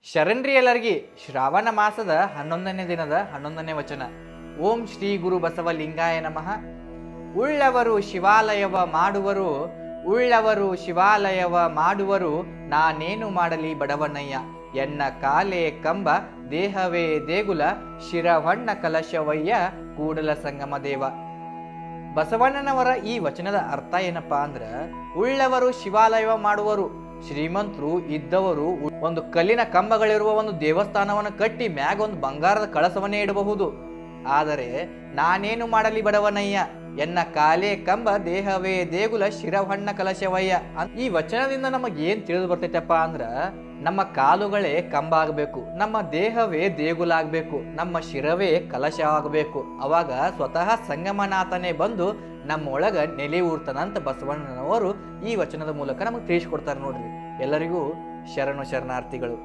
ಶರಣ್ರಿ ಎಲ್ಲರಿಗೆ ಶ್ರಾವಣ ಮಾಸದ 11ನೇ ದಿನದ 11ನೇ ವಚನ. ಓಂ ಶ್ರೀ ಗುರು ಬಸವಲಿಂಗಾಯ ನಮಃ. ಉಳ್ಳವರು ಶಿವಾಲಯವ ಮಾಡುವರು, ಉಳ್ಳವರು ಶಿವಾಲಯವ ಮಾಡುವರು, ನಾನೇನು ಮಾಡಲಿ ಬಡವನಯ್ಯ. ಎನ್ನ ಕಾಲೇ ಕಂಬ, ದೇಹವೇ ದೇಗುಲ, ಶಿರವಣ್ಣ ಕಲಶವಯ್ಯ, ಕೂಡಲ ಸಂಗಮ ದೇವ. ಬಸವಣ್ಣನವರ ಈ ವಚನದ ಅರ್ಥ ಏನಪ್ಪಾ ಅಂದ್ರ, ಉಳ್ಳವರು ಶಿವಾಲಯವ ಮಾಡುವರು, ಶ್ರೀಮಂತರು ಇದ್ದವರು ಒಂದು ಕಲ್ಲಿನ ಕಂಬಗಳಿರುವ ಒಂದು ದೇವಸ್ಥಾನವನ್ನು ಕಟ್ಟಿ ಮ್ಯಾಗ ಒಂದು ಬಂಗಾರದ ಕಳಸವನ್ನೇ ಇಡಬಹುದು. ಆದರೆ ನಾನೇನು ಮಾಡಲಿ ಬಡವನಯ್ಯ, ಎನ್ನ ಕಾಲೇ ಕಂಬ, ದೇಹವೇ ದೇಗುಲ, ಶಿರವಣ್ಣ ಕಲಶವಯ್ಯ. ಈ ವಚನದಿಂದ ನಮಗೆ ಏನ್ ತಿಳಿದು ಬರ್ತೈತಪ್ಪ ಅಂದ್ರ, ನಮ್ಮ ಕಾಲುಗಳೇ ಕಂಬ ಆಗಬೇಕು, ನಮ್ಮ ದೇಹವೇ ದೇಗುಲ ಆಗ್ಬೇಕು, ನಮ್ಮ ಶಿರವೇ ಕಲಶ ಆಗಬೇಕು. ಅವಾಗ ಸ್ವತಃ ಸಂಗಮನಾಥನೇ ಬಂದು ನಮ್ಮ ಒಳಗ ನೆಲೆ ಊರ್ತಾನಂತ ಬಸವಣ್ಣನವರು ಈ ವಚನದ ಮೂಲಕ ನಮಗೆ ತಿಳಿಸ್ಕೊಡ್ತಾರೆ ನೋಡ್ರಿ. ಎಲ್ಲರಿಗೂ ಶರಣು ಶರಣಾರ್ಥಿಗಳು.